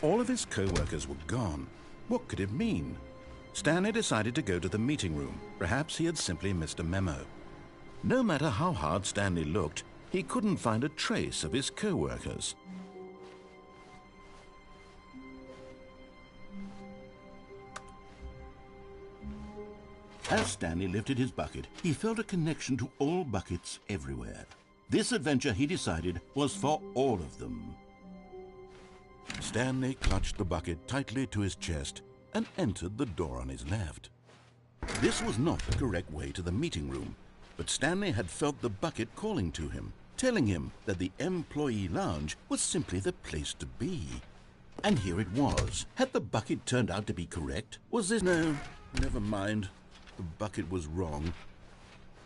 All of his co-workers were gone. What could it mean? Stanley decided to go to the meeting room. Perhaps he had simply missed a memo. No matter how hard Stanley looked, he couldn't find a trace of his co-workers. As Stanley lifted his bucket, he felt a connection to all buckets everywhere. This adventure, he decided, was for all of them. Stanley clutched the bucket tightly to his chest and entered the door on his left. This was not the correct way to the meeting room, but Stanley had felt the bucket calling to him, telling him that the employee lounge was simply the place to be. And here it was. Had the bucket turned out to be correct? Was this... No, never mind. The bucket was wrong.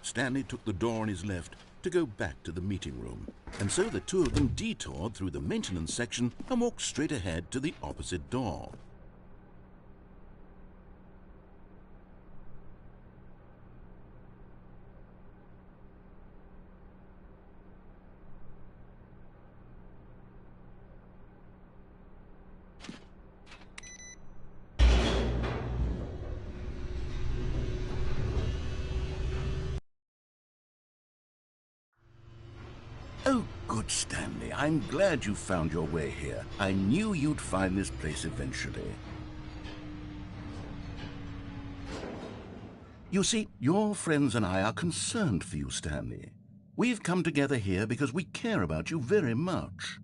Stanley took the door on his left to go back to the meeting room. And so the two of them detoured through the maintenance section and walked straight ahead to the opposite door. Oh, good, Stanley. I'm glad you found your way here. I knew you'd find this place eventually. You see, your friends and I are concerned for you, Stanley. We've come together here because we care about you very much.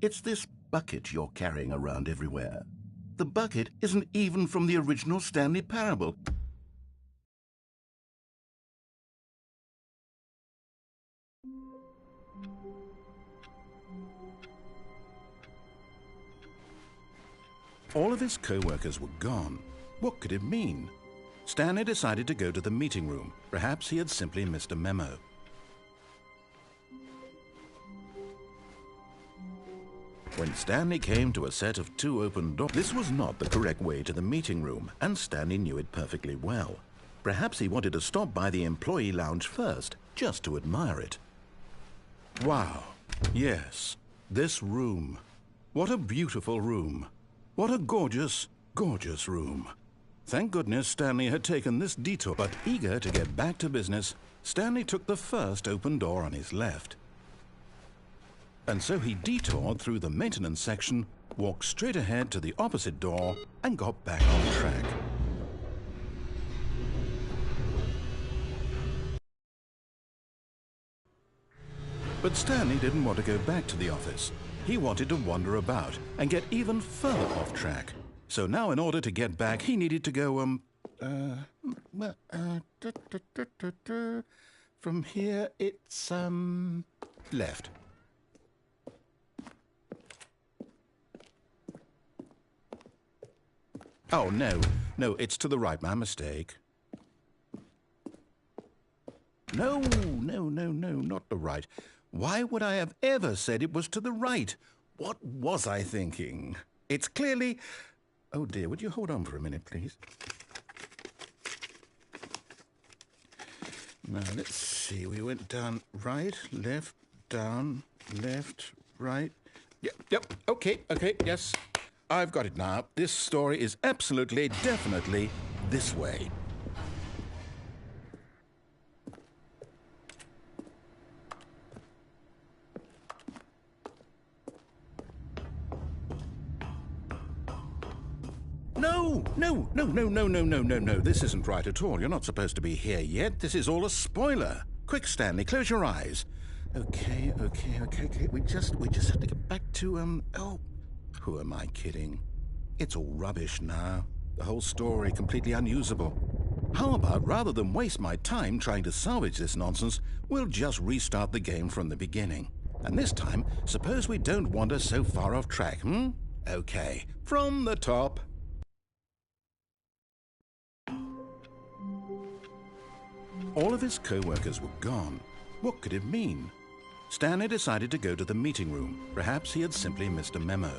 It's this bucket you're carrying around everywhere. The bucket isn't even from the original Stanley Parable. All of his co-workers were gone. What could it mean? Stanley decided to go to the meeting room. Perhaps he had simply missed a memo. When Stanley came to a set of two open doors, this was not the correct way to the meeting room, and Stanley knew it perfectly well. Perhaps he wanted to stop by the employee lounge first, just to admire it. Wow, yes, this room. What a beautiful room. What a gorgeous, gorgeous room. Thank goodness Stanley had taken this detour, but eager to get back to business, Stanley took the first open door on his left. And so he detoured through the maintenance section, walked straight ahead to the opposite door, and got back on track. But Stanley didn't want to go back to the office. He wanted to wander about and get even further off track. So now in order to get back, he needed to go, from here it's, left. Oh, no, it's to the right, my mistake. No, not the right. Why would I have ever said it was to the right? What was I thinking? It's clearly... Oh dear, would you hold on for a minute, please? Now, let's see. We went down right, left, down, left, right. Yep, okay, yes. I've got it now. This story is absolutely, definitely this way. No. This isn't right at all. You're not supposed to be here yet. This is all a spoiler. Quick, Stanley, close your eyes. Okay. We just have to get back to, oh, who am I kidding? It's all rubbish now. The whole story completely unusable. How about, rather than waste my time trying to salvage this nonsense, we'll just restart the game from the beginning. And this time, suppose we don't wander so far off track, Okay, from the top. All of his co-workers were gone. What could it mean? Stanley decided to go to the meeting room. Perhaps he had simply missed a memo.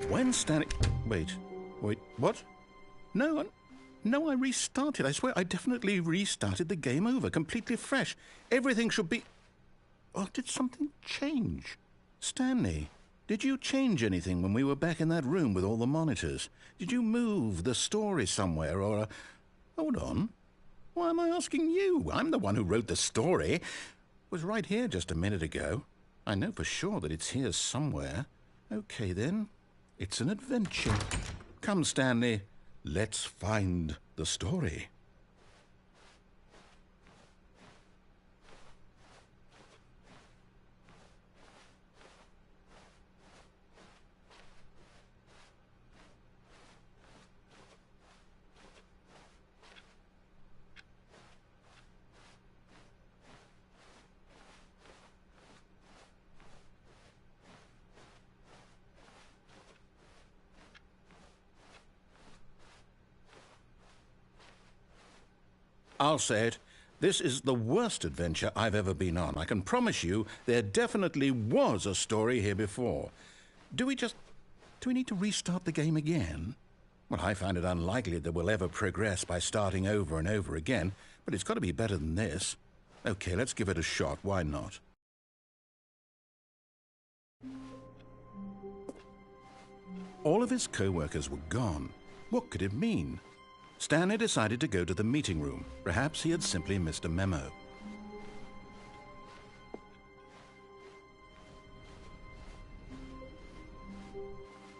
When Stanley... Wait, what? No, No, I restarted. I swear I definitely restarted the game over, completely fresh. Everything should be... Or did something change? Stanley, did you change anything when we were back in that room with all the monitors? Did you move the story somewhere or... Hold on. Why am I asking you? I'm the one who wrote the story. It was right here just a minute ago. I know for sure that it's here somewhere. Okay, then. It's an adventure. Come, Stanley. Let's find the story. I'll say it. This is the worst adventure I've ever been on. I can promise you there definitely was a story here before. Do we need to restart the game again? Well, I find it unlikely that we'll ever progress by starting over and over again, but it's got to be better than this. Okay, let's give it a shot. Why not? All of his co-workers were gone. What could it mean? Stanley decided to go to the meeting room. Perhaps he had simply missed a memo.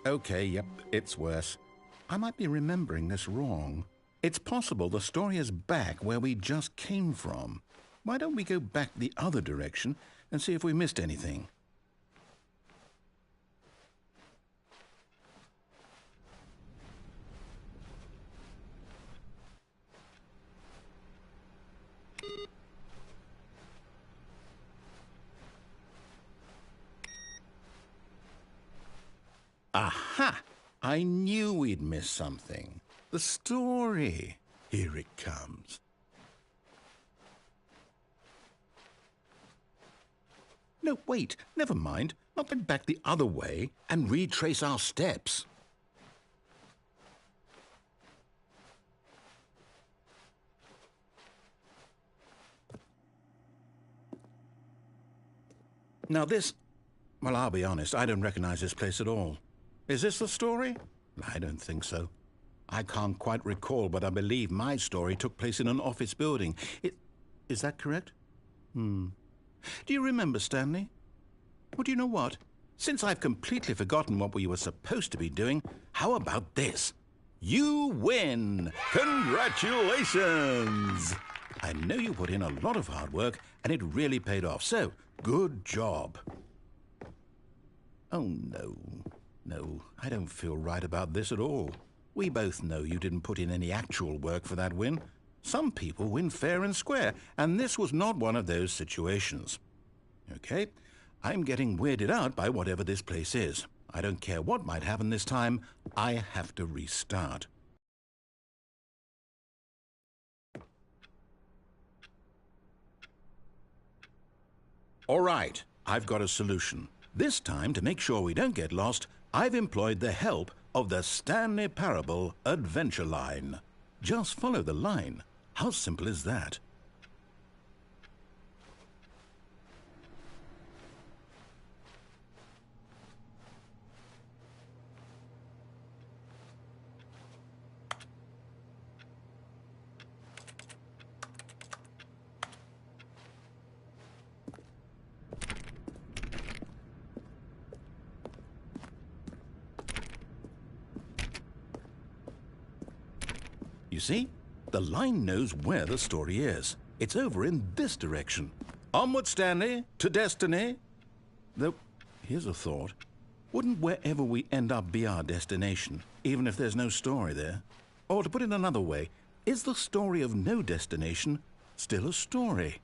Okay, yep, it's worse. I might be remembering this wrong. It's possible the story is back where we just came from. Why don't we go back the other direction and see if we missed anything? Aha! I knew we'd miss something. The story. Here it comes. No, wait. Never mind. Not go back the other way and retrace our steps. Now this... Well, I'll be honest. I don't recognize this place at all. Is this the story? I don't think so. I can't quite recall, but I believe my story took place in an office building. Is that correct? Do you remember, Stanley? Well, do you know what? Since I've completely forgotten what we were supposed to be doing, how about this? You win! Congratulations! I know you put in a lot of hard work, and it really paid off, so good job. Oh, no. No, I don't feel right about this at all. We both know you didn't put in any actual work for that win. Some people win fair and square, and this was not one of those situations. Okay, I'm getting weirded out by whatever this place is. I don't care what might happen this time. I have to restart. All right, I've got a solution. This time, to make sure we don't get lost, I've employed the help of the Stanley Parable Adventure Line. Just follow the line. How simple is that? You see? The line knows where the story is. It's over in this direction. Onward, Stanley, to destiny. Though, here's a thought. Wouldn't wherever we end up be our destination, even if there's no story there? Or to put it another way, is the story of no destination still a story?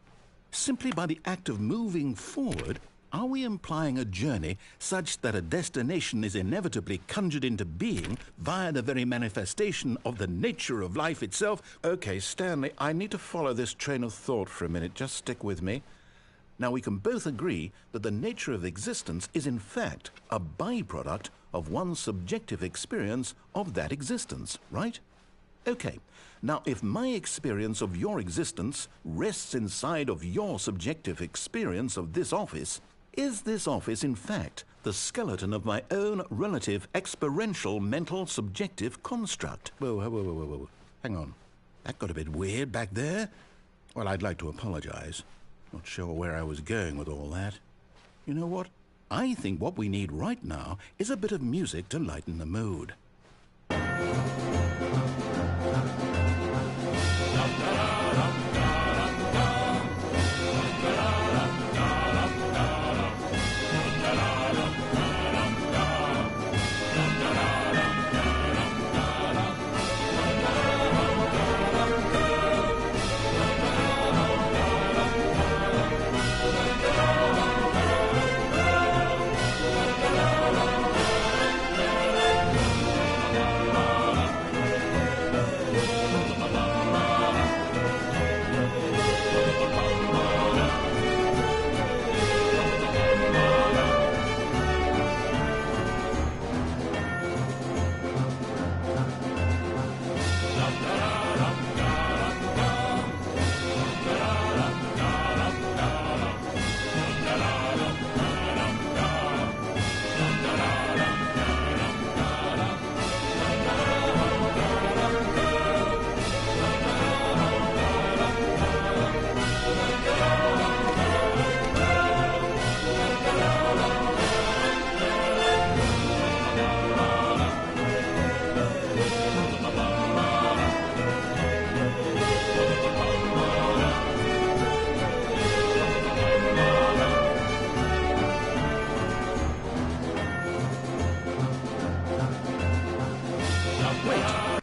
Simply by the act of moving forward, are we implying a journey such that a destination is inevitably conjured into being via the very manifestation of the nature of life itself? Okay, Stanley, I need to follow this train of thought for a minute. Just stick with me. Now, we can both agree that the nature of existence is in fact a byproduct of one's subjective experience of that existence, right? Okay, now if my experience of your existence rests inside of your subjective experience of this office, is this office in fact the skeleton of my own relative experiential mental subjective construct? Whoa. Hang on. That got a bit weird back there. Well, I'd like to apologize. Not sure where I was going with all that. You know what? I think what we need right now is a bit of music to lighten the mood.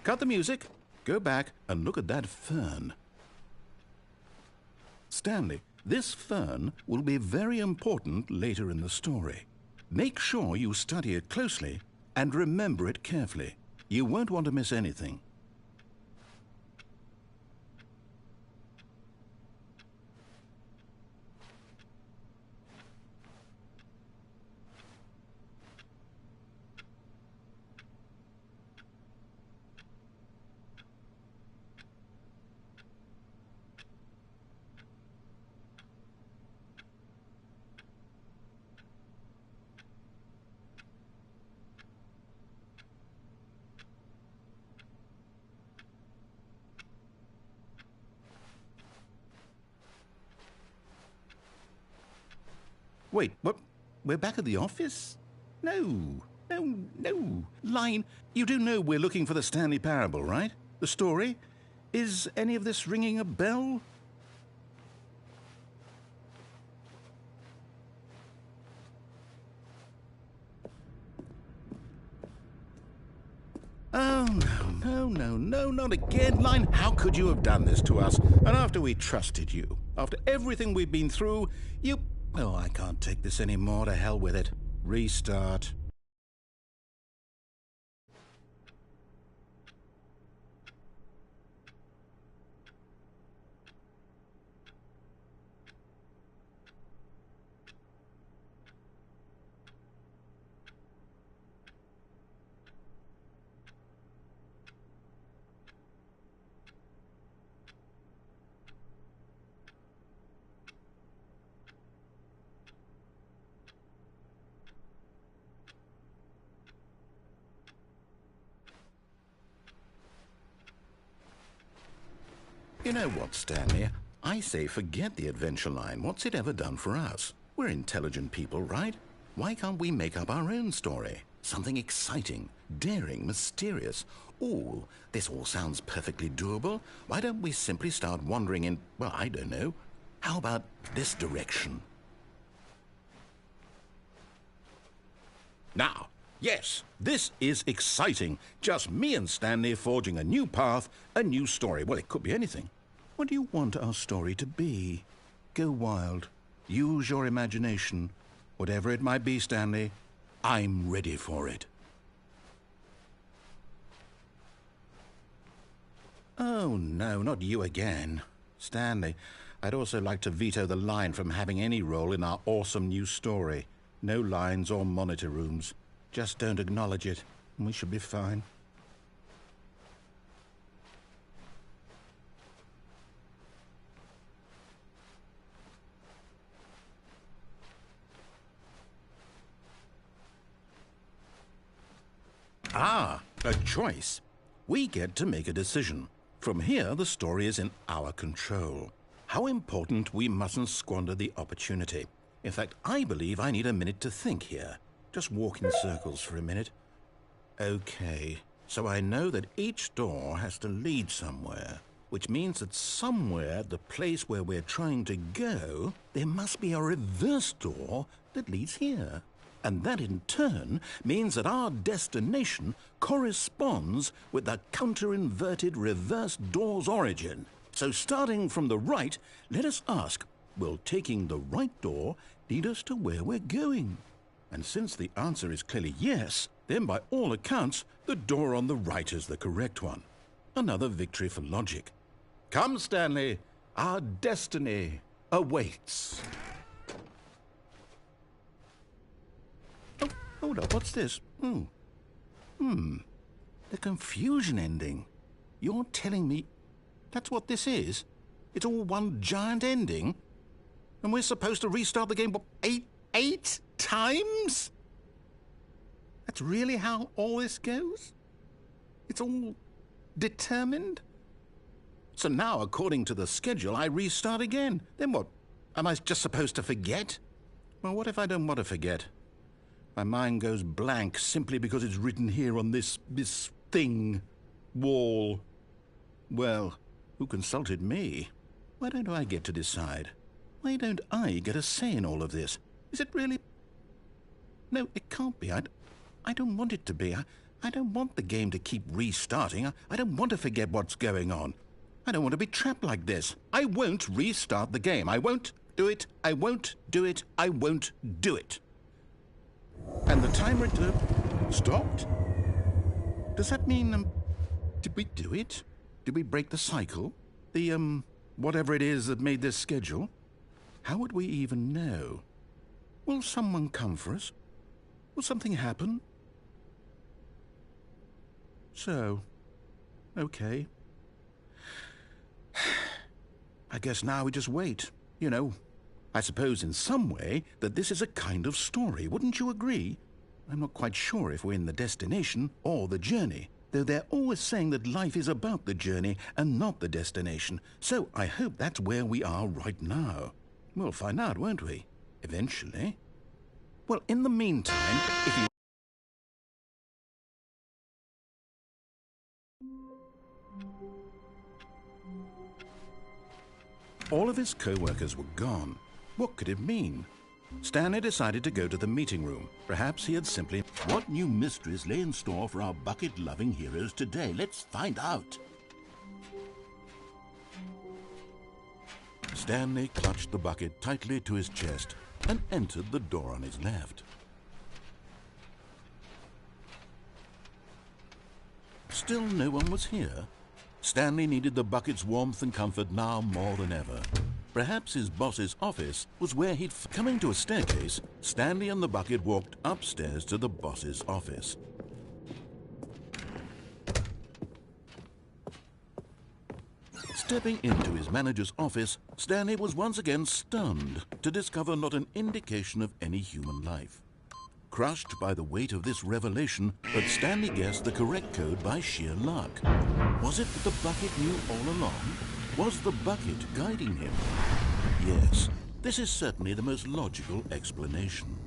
Cut the music, go back and look at that fern. Stanley, this fern will be very important later in the story. Make sure you study it closely and remember it carefully. You won't want to miss anything. Wait, what? We're back at the office? No. Line, you do know we're looking for the Stanley Parable, right? The story? Is any of this ringing a bell? Oh, no, not again. Line, how could you have done this to us? And after we trusted you, after everything we've been through, you... Oh, I can't take this anymore. To hell with it. Restart. You know what, Stanley? I say forget the adventure line. What's it ever done for us? We're intelligent people, right? Why can't we make up our own story? Something exciting, daring, mysterious. Ooh, this all sounds perfectly doable. Why don't we simply start wandering in, well, I don't know. How about this direction? Now, yes, this is exciting. Just me and Stanley forging a new path, a new story. Well, it could be anything. What do you want our story to be? Go wild. Use your imagination. Whatever it might be, Stanley, I'm ready for it. Oh, no, not you again. Stanley, I'd also like to veto the line from having any role in our awesome new story. No lines or monitor rooms. Just don't acknowledge it, and we should be fine. Ah, a choice. We get to make a decision. From here, the story is in our control. How important we mustn't squander the opportunity. In fact, I believe I need a minute to think here. Just walk in circles for a minute. Okay, so I know that each door has to lead somewhere, which means that somewhere, the place where we're trying to go, there must be a reverse door that leads here. And that in turn means that our destination corresponds with the counter-inverted reverse door's origin. So starting from the right, let us ask, will taking the right door lead us to where we're going? And since the answer is clearly yes, then by all accounts, the door on the right is the correct one. Another victory for logic. Come, Stanley, our destiny awaits. Oh, hold up, what's this? The confusion ending. You're telling me that's what this is? It's all one giant ending? And we're supposed to restart the game, what, eight times? That's really how all this goes? It's all determined? So now, according to the schedule, I restart again. Then what? Am I just supposed to forget? Well, what if I don't want to forget? My mind goes blank simply because it's written here on this thing, wall. Well, who consulted me? Why don't I get to decide? Why don't I get a say in all of this? Is it really? No, it can't be. I don't want it to be. I don't want the game to keep restarting. I don't want to forget what's going on. I don't want to be trapped like this. I won't restart the game. I won't do it. I won't do it. I won't do it. And the timer stopped? Does that mean, did we do it? Did we break the cycle? The, whatever it is that made this schedule? How would we even know? Will someone come for us? Will something happen? So, okay. I guess now we just wait. You know, I suppose in some way that this is a kind of story, wouldn't you agree? I'm not quite sure if we're in the destination or the journey, though they're always saying that life is about the journey and not the destination, so I hope that's where we are right now. We'll find out, won't we? Eventually. Well, in the meantime, if you... All of his co-workers were gone. What could it mean? Stanley decided to go to the meeting room. Perhaps he had simply... What new mysteries lay in store for our bucket-loving heroes today? Let's find out. Stanley clutched the bucket tightly to his chest and entered the door on his left. Still no one was here. Stanley needed the bucket's warmth and comfort now more than ever. Perhaps his boss's office was where he'd... Coming to a staircase, Stanley and the bucket walked upstairs to the boss's office. Stepping into his manager's office, Stanley was once again stunned to discover not an indication of any human life. Crushed by the weight of this revelation, but Stanley guessed the correct code by sheer luck. Was it that the bucket knew all along? Was the bucket guiding him? Yes, this is certainly the most logical explanation.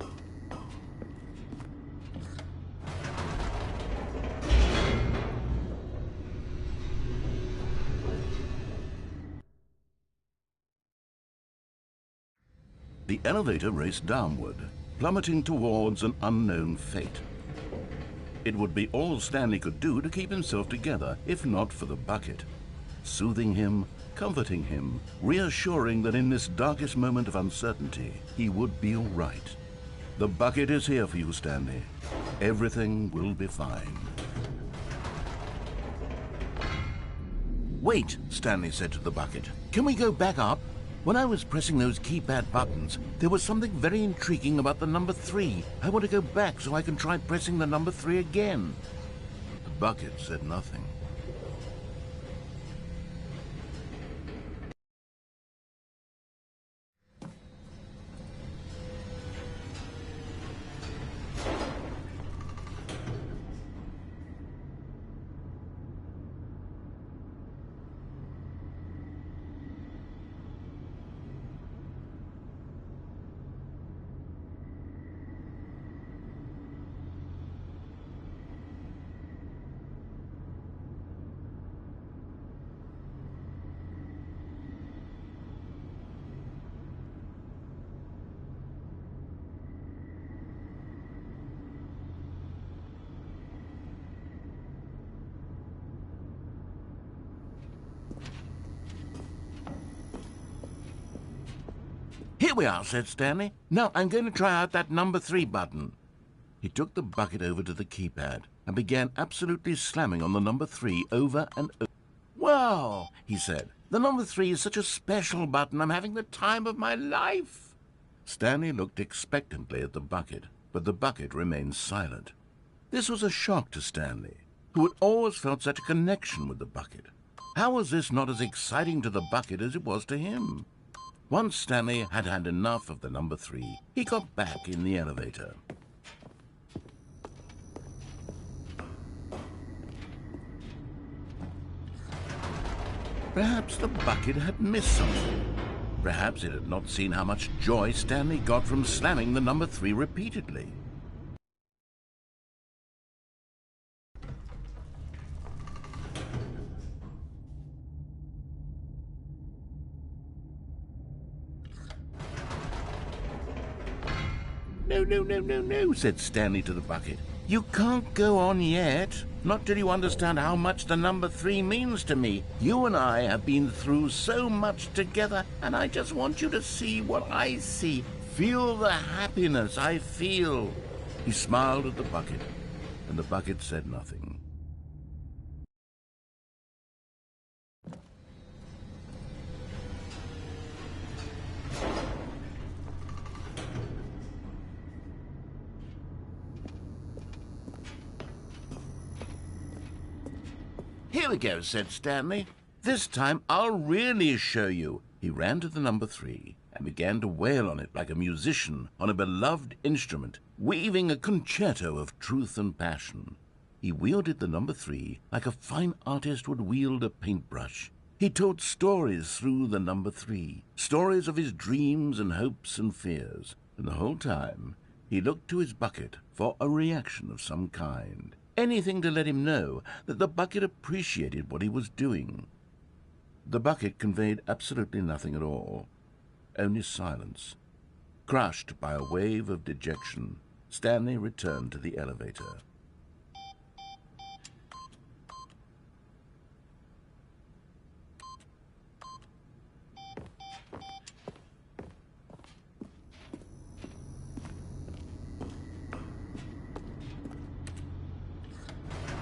The elevator raced downward, plummeting towards an unknown fate. It would be all Stanley could do to keep himself together, if not for the bucket. Soothing him, comforting him, reassuring that in this darkest moment of uncertainty, he would be all right. The bucket is here for you, Stanley. Everything will be fine. Wait, Stanley said to the bucket. Can we go back up? When I was pressing those keypad buttons, there was something very intriguing about the number 3. I want to go back so I can try pressing the number 3 again. The bucket said nothing. "Here we are," said Stanley. "Now I'm going to try out that number 3 button." He took the bucket over to the keypad and began absolutely slamming on the number 3 over and over. "Wow," he said. "The number 3 is such a special button. I'm having the time of my life." Stanley looked expectantly at the bucket, but the bucket remained silent. This was a shock to Stanley, who had always felt such a connection with the bucket. How was this not as exciting to the bucket as it was to him? Once Stanley had had enough of the number 3, he got back in the elevator. Perhaps the bucket had missed something. Perhaps it had not seen how much joy Stanley got from slamming the number 3 repeatedly. No, said Stanley to the bucket. "You can't go on yet. Not till you understand how much the number 3 means to me. You and I have been through so much together, and I just want you to see what I see. Feel the happiness I feel." He smiled at the bucket, and the bucket said nothing. "Here we go," said Stanley. "This time I'll really show you." He ran to the number 3 and began to wail on it like a musician on a beloved instrument, weaving a concerto of truth and passion. He wielded the number 3 like a fine artist would wield a paintbrush. He told stories through the number 3, stories of his dreams and hopes and fears, and the whole time he looked to his bucket for a reaction of some kind. Anything to let him know that the bucket appreciated what he was doing. The bucket conveyed absolutely nothing at all, only silence. Crushed by a wave of dejection, Stanley returned to the elevator.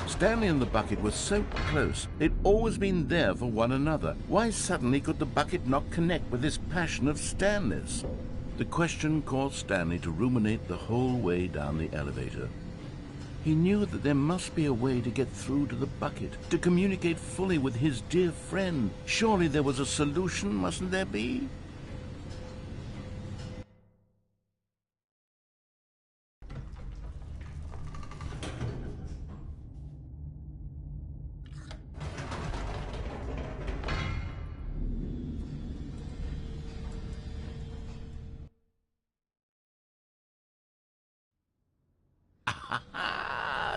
Stanley and the bucket were so close. They'd always been there for one another. Why suddenly could the bucket not connect with this passion of Stanley's? The question caused Stanley to ruminate the whole way down the elevator. He knew that there must be a way to get through to the bucket, to communicate fully with his dear friend. Surely there was a solution, mustn't there be?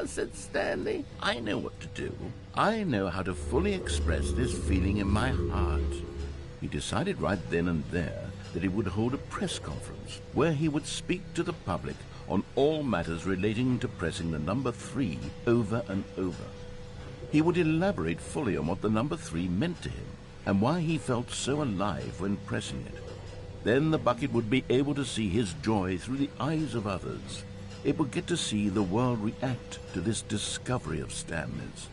Said Stanley. "I know what to do. I know how to fully express this feeling in my heart." He decided right then and there that he would hold a press conference where he would speak to the public on all matters relating to pressing the number 3 over and over. He would elaborate fully on what the number 3 meant to him and why he felt so alive when pressing it. Then the bucket would be able to see his joy through the eyes of others. It would get to see the world react to this discovery of Stanley's.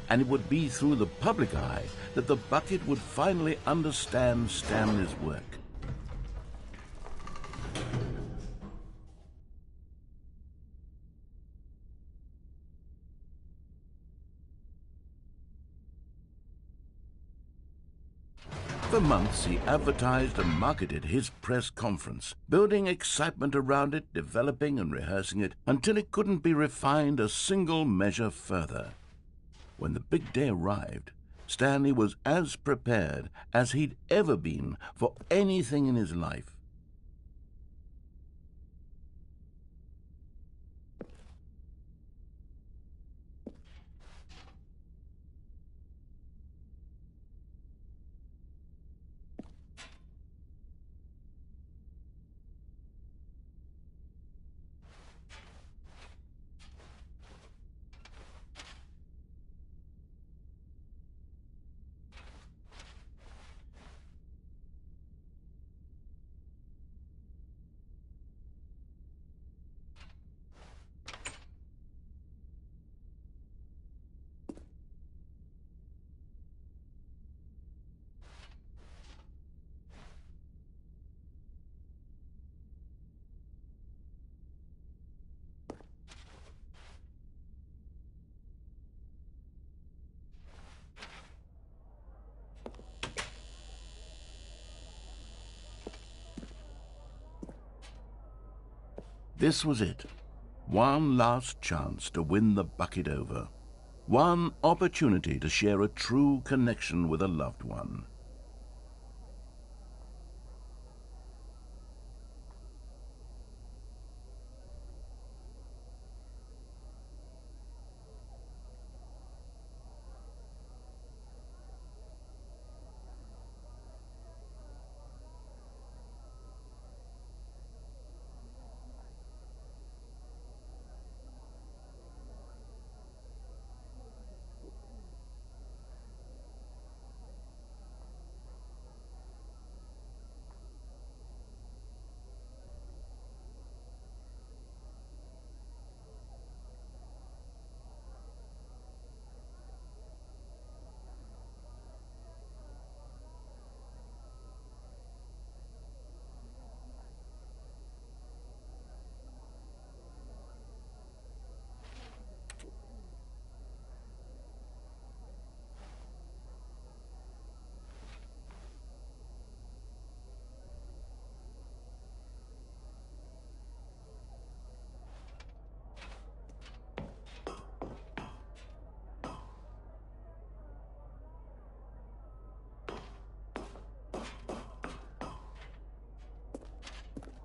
And it would be through the public eye that the bucket would finally understand Stanley's work. For months, he advertised and marketed his press conference, building excitement around it, developing and rehearsing it, until it couldn't be refined a single measure further. When the big day arrived, Stanley was as prepared as he'd ever been for anything in his life. This was it. One last chance to win the bucket over. One opportunity to share a true connection with a loved one.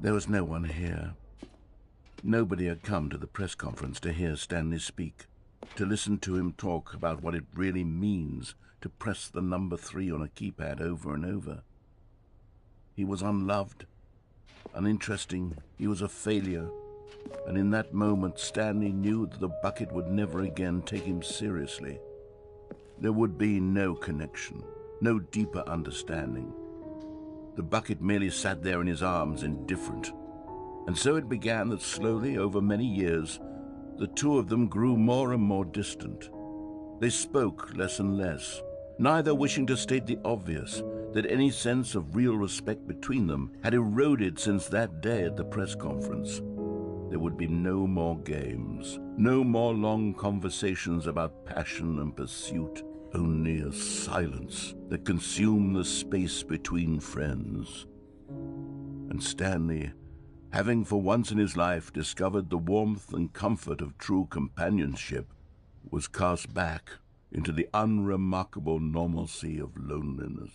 There was no one here. Nobody had come to the press conference to hear Stanley speak, to listen to him talk about what it really means to press the number 3 on a keypad over and over. He was unloved, uninteresting, he was a failure, and in that moment Stanley knew that the bucket would never again take him seriously. There would be no connection, no deeper understanding. The bucket merely sat there in his arms, indifferent. And so it began that slowly, over many years, the two of them grew more and more distant. They spoke less and less, neither wishing to state the obvious, that any sense of real respect between them had eroded since that day at the press conference. There would be no more games, no more long conversations about passion and pursuit, only a silence that consumed the space between friends. And Stanley, having for once in his life discovered the warmth and comfort of true companionship, was cast back into the unremarkable normalcy of loneliness.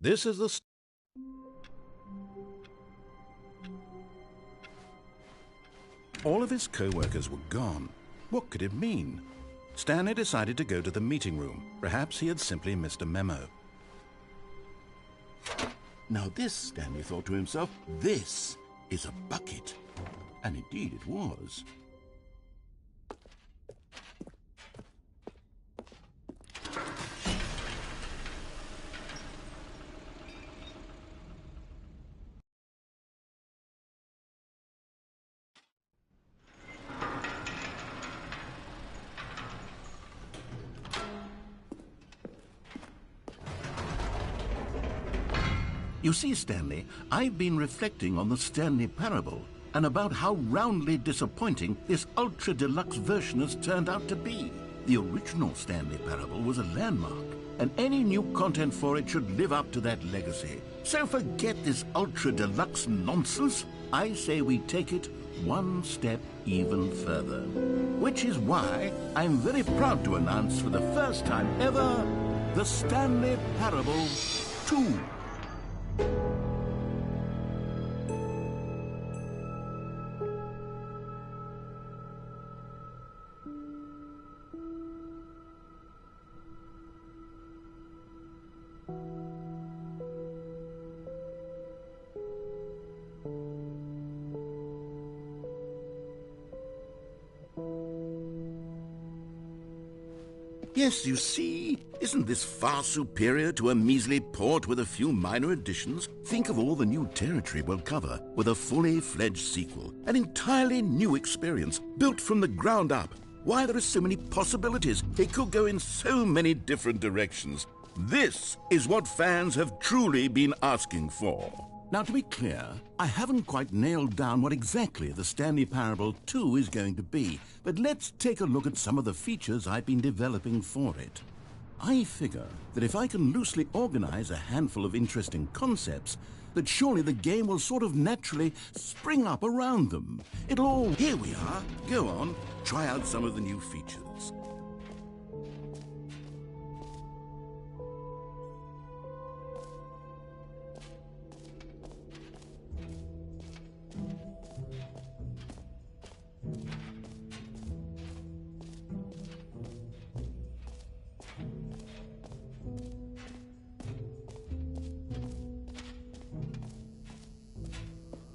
This is the... All of his co-workers were gone. What could it mean? Stanley decided to go to the meeting room. Perhaps he had simply missed a memo. Now this, Stanley thought to himself, this is a bucket. And indeed it was. You see, Stanley, I've been reflecting on the Stanley Parable and about how roundly disappointing this ultra-deluxe version has turned out to be. The original Stanley Parable was a landmark, and any new content for it should live up to that legacy. So forget this ultra-deluxe nonsense. I say we take it one step even further. Which is why I'm very proud to announce for the first time ever, the Stanley Parable 2. Yes, you see, isn't this far superior to a measly port with a few minor additions? Think of all the new territory we'll cover with a fully fledged sequel, an entirely new experience, built from the ground up. Why, there are so many possibilities. It could go in so many different directions. This is what fans have truly been asking for. Now, to be clear, I haven't quite nailed down what exactly the Stanley Parable 2 is going to be, but let's take a look at some of the features I've been developing for it. I figure that if I can loosely organize a handful of interesting concepts, that surely the game will sort of naturally spring up around them. It'll all... Here we are. Go on, try out some of the new features.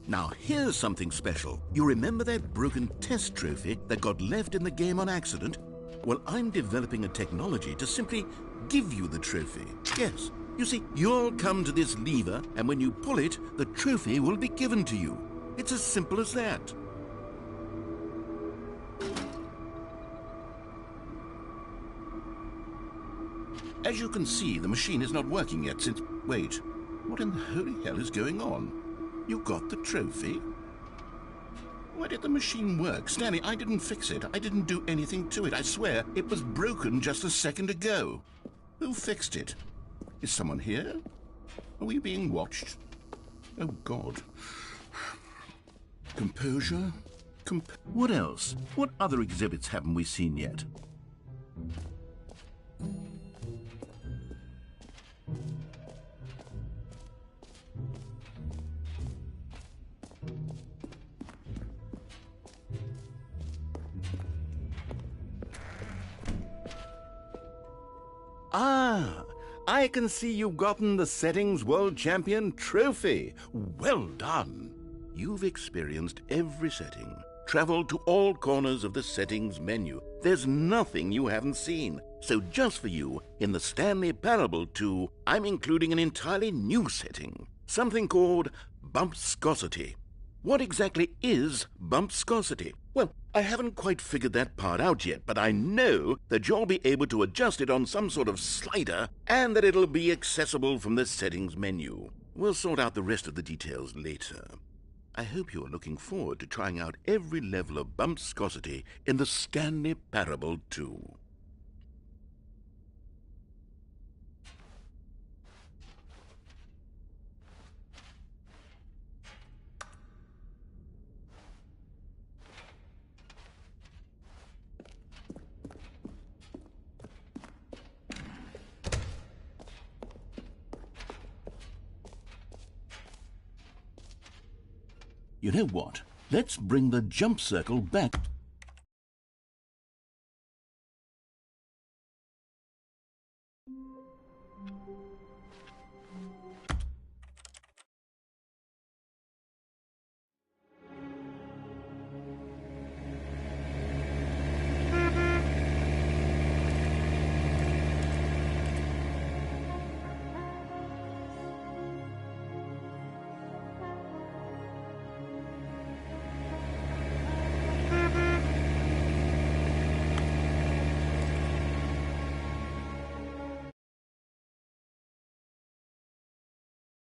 Now, here's something special. You remember that broken test trophy that got left in the game on accident? Well, I'm developing a technology to simply give you the trophy. Yes, you see, you'll come to this lever, and when you pull it, the trophy will be given to you. It's as simple as that. As you can see, the machine is not working yet since... Wait, what in the holy hell is going on? You got the trophy? Why did the machine work? Stanley, I didn't fix it. I didn't do anything to it. I swear, it was broken just a second ago. Who fixed it? Is someone here? Are we being watched? Oh, God. Composure? What else? What other exhibits haven't we seen yet? Ah, I can see you've gotten the Settings World Champion trophy. Well done. You've experienced every setting, traveled to all corners of the settings menu. There's nothing you haven't seen. So just for you, in the Stanley Parable 2, I'm including an entirely new setting, something called Bumpscosity. What exactly is Bumpscosity? Well, I haven't quite figured that part out yet, but I know that you'll be able to adjust it on some sort of slider and that it'll be accessible from the settings menu. We'll sort out the rest of the details later. I hope you're looking forward to trying out every level of Bumpscosity in the Stanley Parable 2. You know what? Let's bring the jump circle back.